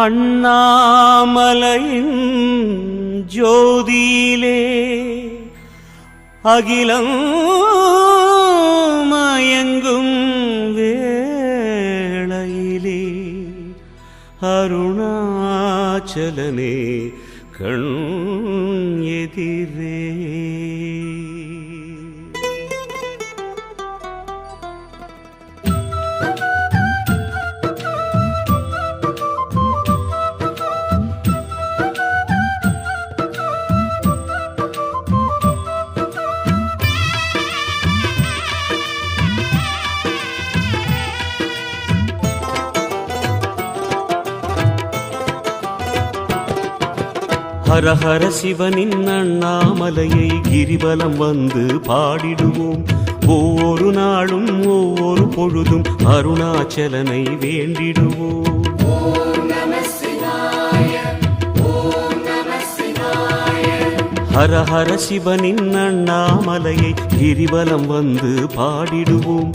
அண்ணாமலையின் ஜோதியிலே அகிலம் மயங்கும் வேளையிலே அருணாச்சலனே கண் எதிரே. ஹர ஹர சிவனின் அண்ணாமலையை கிரிவலம் வந்து பாடிடுவோம். ஒவ்வொரு நாளும் ஒவ்வொரு பொழுதும் அருணாச்சலனை வேண்டிடுவோம். ஹர ஹர சிவனின் அண்ணாமலையை கிரிவலம் வந்து பாடிடுவோம்.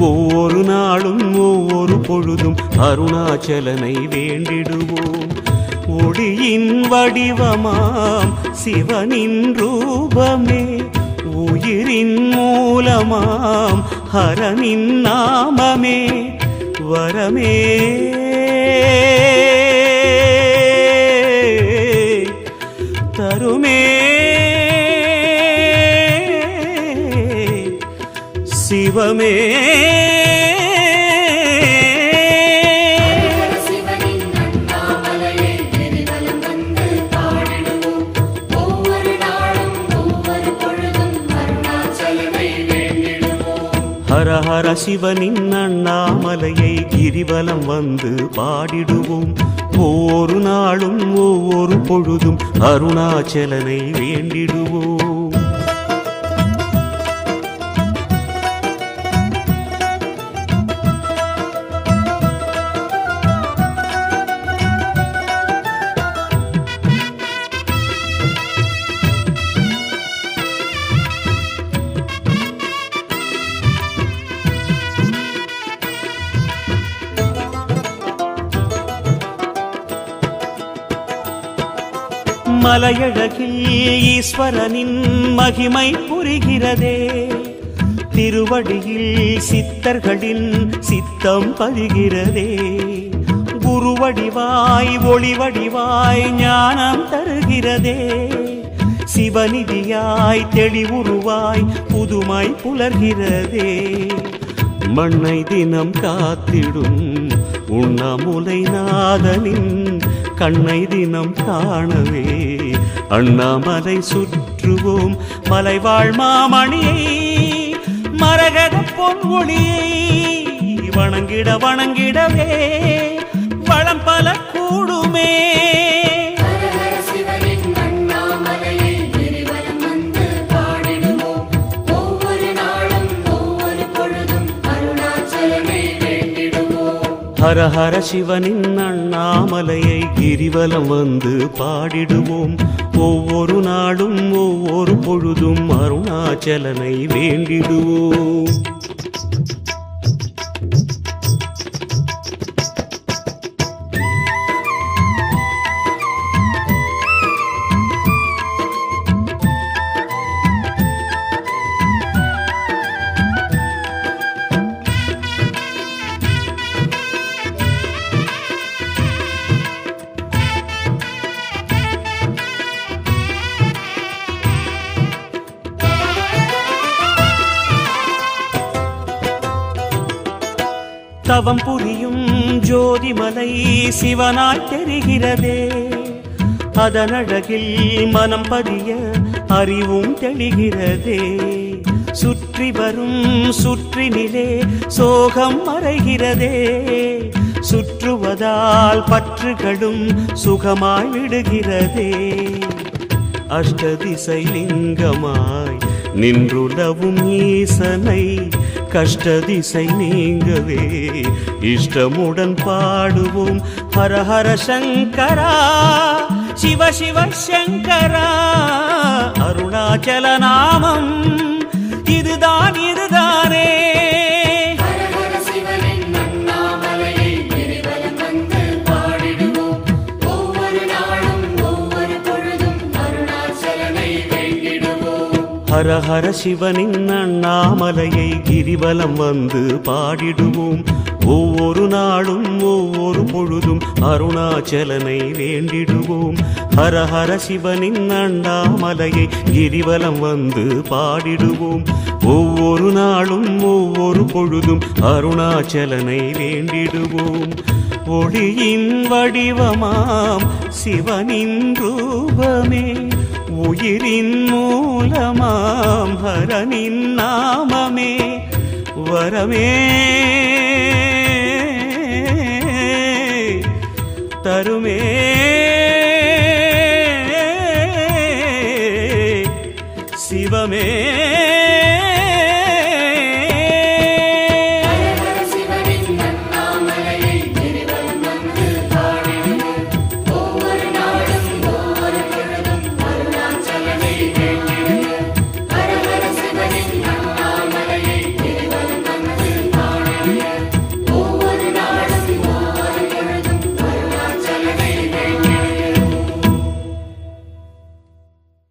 ஒவ்வொரு நாளும் ஒவ்வொரு பொழுதும் அருணாச்சலனை வேண்டிடுவோம். ஒளியின் வடிவமாம் சிவனின் ரூபமே, உயிரின் மூலமாம் ஹரனின் நாமமே, வரமே தருமே சிவமே. ஹர ஹர சிவனின் அண்ணாமலையை கிரிவலம் வந்து பாடிடுவோம். ஒவ்வொரு நாளும் ஒவ்வொரு பொழுதும் அருணாச்சலனை வேண்டிடுவோம். மலையழகில் ஈஸ்வரனின் மகிமை புரிகிறதே, திருவடியில் சித்தர்களின் சித்தம் பதிகிறதே. குருவடிவாய் ஒளிவடிவாய் ஞானம் தருகிறதே, சிவநிதியாய் தெளிவுருவாய் புதுமை புலர்கிறதே. மண்ணை தினம் காத்திடும் உண்ணாமுலை நாதனின் கண்ணை தினம் காணவே அண்ணாமலை சுற்றுவோம். மலைவாழ் மாமணியை மரகத பொன்மொழியை வணங்கிட வணங்கிடவே வளம் பல கூடுமே. ஹர ஹர சிவனின் அண்ணாமலையை கிரிவலம் வந்து பாடிடுவோம். ஒவ்வொரு நாளும் ஒவ்வொரு பொழுதும் அருணாச்சலனை வேண்டிடுவோம். தவம் புரியும் ஜோதிமலை சிவனாய் தெரிகிறதே, அதனழகில் மனம் பதிய அறிவும் தெளிகிறதே. சுற்றி வரும் சுற்றினிலே சோகம் மறைகிறதே, சுற்றுவதால் பற்றுகளும் சுகமாய் விடுகிறதே. அஷ்டதிசை லிங்கமாய் நின்றுலவும் ஈசனை கஷ்டதிசை நீங்கவே இஷ்டமுடன் பாடுவோம். ஹர ஹர சங்கரா சிவ சிவ சங்கரா, அருணாச்சல நாமம் இதுதான் இதுதானே. ஹர ஹர சிவனின் அண்ணாமலையை கிரிவலம் வந்து பாடிடுவோம். ஹரஹர சிவனின் அண்ணாமலையை கிரிவலம் வந்து பாடிடுவோம். ஒவ்வொரு நாளும் ஒவ்வொரு பொழுதும் அருணாச்சலனை வேண்டிடுவோம். ஹரஹர சிவனின் அண்ணாமலையை கிரிவலம் வந்து பாடிடுவோம். ஒவ்வொரு நாளும் ஒவ்வொரு பொழுதும் அருணாச்சலனை வேண்டிடுவோம். ஒளியின் வடிவமாம் சிவனின் ரூபமே, உயிரின் மூலமாம் ஹரனின் நாமமே, வரமே தருமே